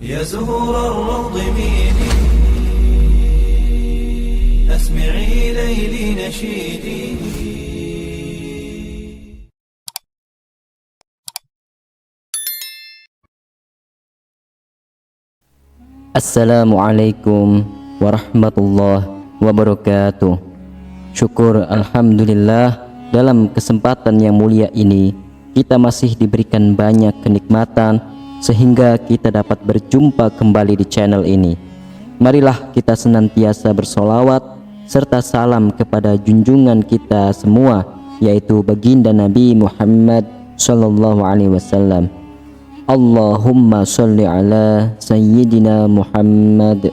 يا زهور الروض ميدي أسمعي ليلي نشيدي. Assalamualaikum warahmatullahi wabarakatuh. Syukur alhamdulillah, dalam kesempatan yang mulia ini kita masih diberikan banyak kenikmatan sehingga kita dapat berjumpa kembali di channel ini. Marilah kita senantiasa bersolawat serta salam kepada junjungan kita semua, yaitu baginda Nabi Muhammad sallallahu alaihi wasallam. Allahumma sholli ala Sayyidina Muhammad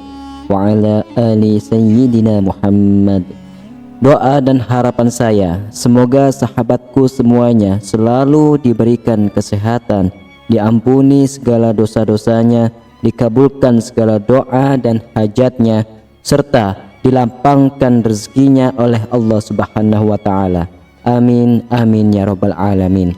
wa ala ali Sayyidina Muhammad. Doa dan harapan saya, semoga sahabatku semuanya selalu diberikan kesehatan, diampuni segala dosa-dosanya, dikabulkan segala doa dan hajatnya, serta dilapangkan rezekinya oleh Allah Subhanahu wa Ta'ala. Amin, amin ya Rabbal Alamin.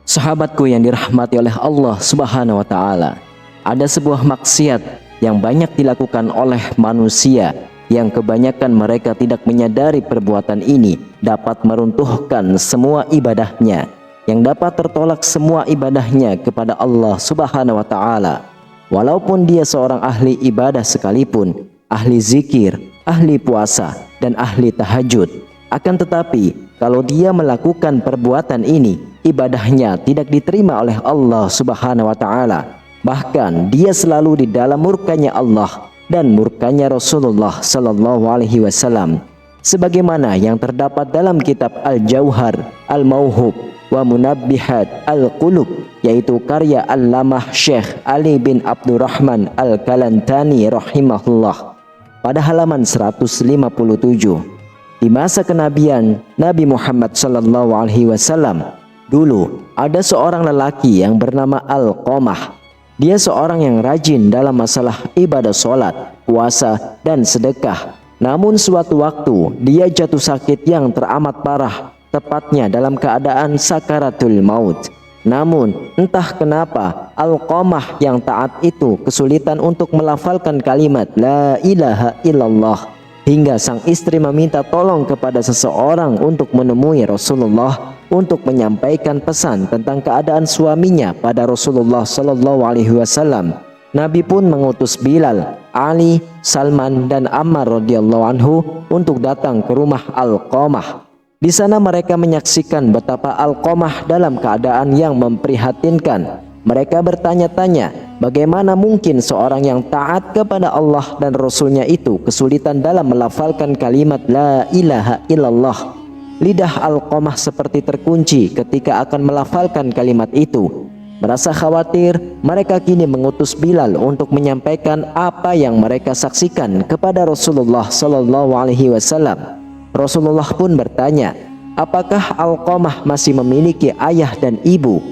Sahabatku yang dirahmati oleh Allah Subhanahu wa Ta'ala, ada sebuah maksiat yang banyak dilakukan oleh manusia, yang kebanyakan mereka tidak menyadari perbuatan ini dapat meruntuhkan semua ibadahnya, yang dapat tertolak semua ibadahnya kepada Allah Subhanahu wa Ta'ala. Walaupun dia seorang ahli ibadah sekalipun, ahli zikir, ahli puasa, dan ahli tahajud, akan tetapi kalau dia melakukan perbuatan ini, ibadahnya tidak diterima oleh Allah Subhanahu wa Ta'ala. Bahkan dia selalu di dalam murkanya Allah dan murkanya Rasulullah sallallahu alaihi wasallam, sebagaimana yang terdapat dalam kitab Al-Jauhar, Al-Mauhub wa Munabbihat Al-Qulub, yaitu karya Allamah Syekh Ali bin Abdurrahman Al-Kalantani rahimahullah, pada halaman 157. Di masa kenabian Nabi Muhammad sallallahu alaihi wasallam, dulu ada seorang lelaki yang bernama Alqamah. Dia seorang yang rajin dalam masalah ibadah sholat, puasa, dan sedekah. Namun suatu waktu dia jatuh sakit yang teramat parah, tepatnya dalam keadaan sakaratul maut. Namun entah kenapa Alqamah yang taat itu kesulitan untuk melafalkan kalimat La ilaha illallah, hingga sang istri meminta tolong kepada seseorang untuk menemui Rasulullah untuk menyampaikan pesan tentang keadaan suaminya pada Rasulullah sallallahu alaihi wasallam. Nabi pun mengutus Bilal, Ali, Salman, dan Ammar radhiyallahu anhu untuk datang ke rumah Alqamah. Di sana mereka menyaksikan betapa Alqamah dalam keadaan yang memprihatinkan. Mereka bertanya-tanya, bagaimana mungkin seorang yang taat kepada Allah dan Rasulnya itu kesulitan dalam melafalkan kalimat La ilaha illallah. Lidah Alqamah seperti terkunci ketika akan melafalkan kalimat itu. Merasa khawatir, mereka kini mengutus Bilal untuk menyampaikan apa yang mereka saksikan kepada Rasulullah sallallahu alaihi wasallam. Rasulullah pun bertanya, apakah Alqamah masih memiliki ayah dan ibu?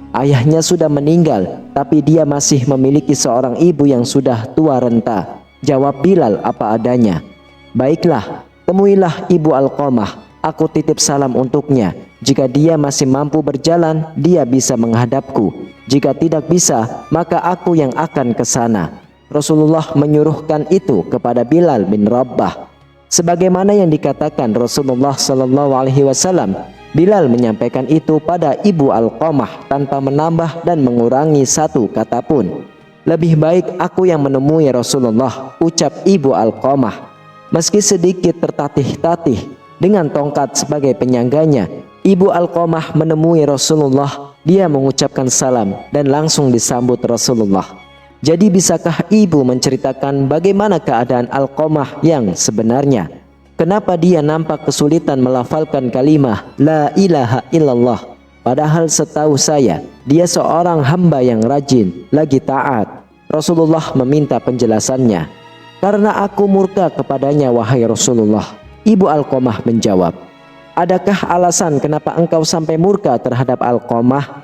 Ayahnya sudah meninggal, tapi dia masih memiliki seorang ibu yang sudah tua renta. Jawab Bilal apa adanya. Baiklah, temuilah ibu Alqamah, aku titip salam untuknya. Jika dia masih mampu berjalan, dia bisa menghadapku. Jika tidak bisa, maka aku yang akan ke sana. Rasulullah menyuruhkan itu kepada Bilal bin Rabah. Sebagaimana yang dikatakan Rasulullah sallallahu alaihi wasallam, Bilal menyampaikan itu pada ibu Alqamah tanpa menambah dan mengurangi satu kata pun. Lebih baik aku yang menemui Rasulullah, ucap ibu Alqamah. Meski sedikit tertatih-tatih dengan tongkat sebagai penyangganya, ibu Alqamah menemui Rasulullah. Dia mengucapkan salam dan langsung disambut Rasulullah. Jadi bisakah ibu menceritakan bagaimana keadaan Alqamah yang sebenarnya? Kenapa dia nampak kesulitan melafalkan kalimah La ilaha illallah? Padahal setahu saya, dia seorang hamba yang rajin, lagi taat. Rasulullah meminta penjelasannya. Karena aku murka kepadanya, wahai Rasulullah. Ibu Alqamah menjawab, adakah alasan kenapa engkau sampai murka terhadap Alqamah?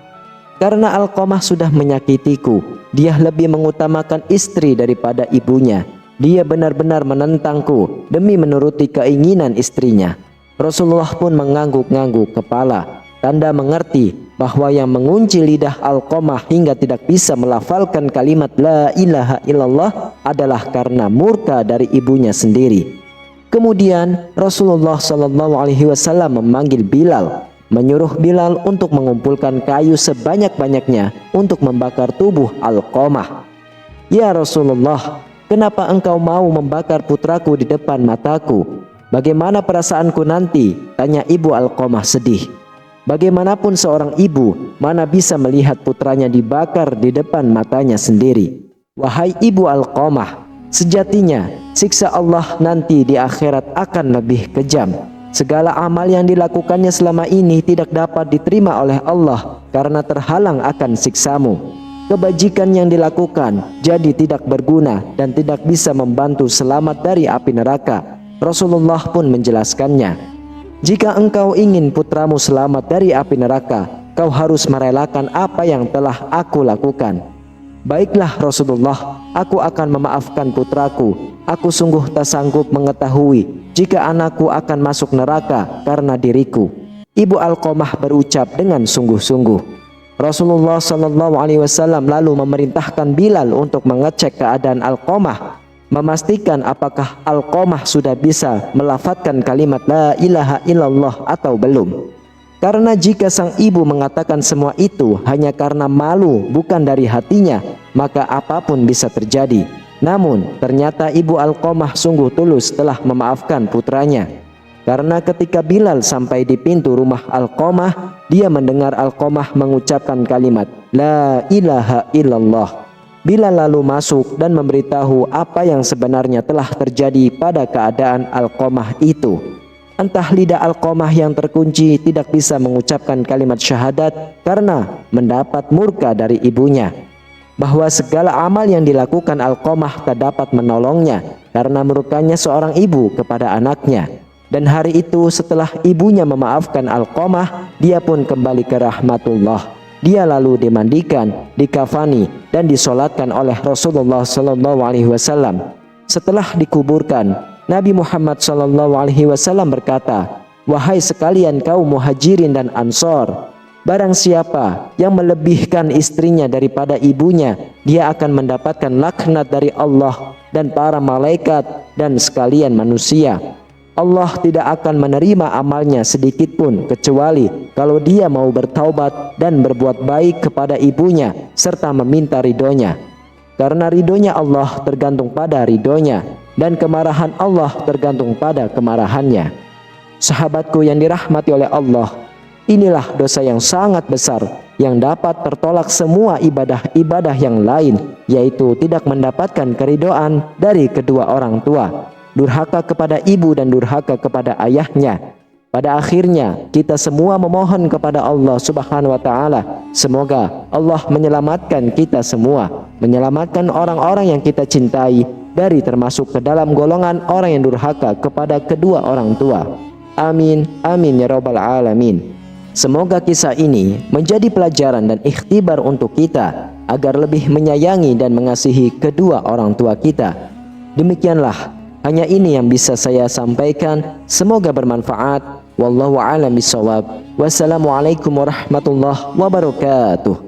Karena Alqamah sudah menyakitiku. Dia lebih mengutamakan istri daripada ibunya. Dia benar-benar menentangku demi menuruti keinginan istrinya. Rasulullah pun mengangguk-ngangguk kepala, tanda mengerti bahwa yang mengunci lidah Alqamah hingga tidak bisa melafalkan kalimat la ilaha illallah adalah karena murka dari ibunya sendiri. Kemudian Rasulullah SAW memanggil Bilal, menyuruh Bilal untuk mengumpulkan kayu sebanyak-banyaknya untuk membakar tubuh Alqamah. "Ya Rasulullah, kenapa engkau mau membakar putraku di depan mataku? Bagaimana perasaanku nanti?" tanya ibu Alqamah sedih. Bagaimanapun seorang ibu, mana bisa melihat putranya dibakar di depan matanya sendiri. Wahai ibu Alqamah, sejatinya siksa Allah nanti di akhirat akan lebih kejam. Segala amal yang dilakukannya selama ini tidak dapat diterima oleh Allah karena terhalang akan siksamu. Kebajikan yang dilakukan jadi tidak berguna dan tidak bisa membantu selamat dari api neraka. Rasulullah pun menjelaskannya. Jika engkau ingin putramu selamat dari api neraka, kau harus merelakan apa yang telah aku lakukan. Baiklah Rasulullah, aku akan memaafkan putraku. Aku sungguh tak sanggup mengetahui jika anakku akan masuk neraka karena diriku. Ibu Alqamah berucap dengan sungguh-sungguh. Rasulullah SAW lalu memerintahkan Bilal untuk mengecek keadaan Alqamah, memastikan apakah Alqamah sudah bisa melafadzkan kalimat la ilaha illallah atau belum. Karena jika sang ibu mengatakan semua itu hanya karena malu bukan dari hatinya, maka apapun bisa terjadi. Namun ternyata ibu Alqamah sungguh tulus telah memaafkan putranya. Karena ketika Bilal sampai di pintu rumah Alqamah, dia mendengar Alqamah mengucapkan kalimat la ilaha illallah. Bilal lalu masuk dan memberitahu apa yang sebenarnya telah terjadi pada keadaan Alqamah itu. Entah lidah Alqamah yang terkunci tidak bisa mengucapkan kalimat syahadat karena mendapat murka dari ibunya. Bahwa segala amal yang dilakukan Alqamah tak dapat menolongnya karena murkanya seorang ibu kepada anaknya. Dan hari itu setelah ibunya memaafkan Alqamah, dia pun kembali ke rahmatullah. Dia lalu dimandikan, dikafani, dan disolatkan oleh Rasulullah SAW. Setelah dikuburkan, Nabi Muhammad SAW berkata, "Wahai sekalian kaum muhajirin dan ansor, barang siapa yang melebihkan istrinya daripada ibunya, dia akan mendapatkan laknat dari Allah dan para malaikat dan sekalian manusia. Allah tidak akan menerima amalnya sedikit pun kecuali kalau dia mau bertaubat dan berbuat baik kepada ibunya serta meminta ridhonya. Karena ridhonya Allah tergantung pada ridhonya dan kemarahan Allah tergantung pada kemarahannya." Sahabatku yang dirahmati oleh Allah, inilah dosa yang sangat besar yang dapat tertolak semua ibadah-ibadah yang lain, yaitu tidak mendapatkan keridhaan dari kedua orang tua, durhaka kepada ibu dan durhaka kepada ayahnya. Pada akhirnya kita semua memohon kepada Allah Subhanahu wa taala, semoga Allah menyelamatkan kita semua, menyelamatkan orang-orang yang kita cintai dari termasuk ke dalam golongan orang yang durhaka kepada kedua orang tua. Amin, amin ya rabbal alamin. Semoga kisah ini menjadi pelajaran dan ikhtibar untuk kita agar lebih menyayangi dan mengasihi kedua orang tua kita. Demikianlah, hanya ini yang bisa saya sampaikan. Semoga bermanfaat. Wallahu a'lam bishawab. Wassalamualaikum warahmatullahi wabarakatuh.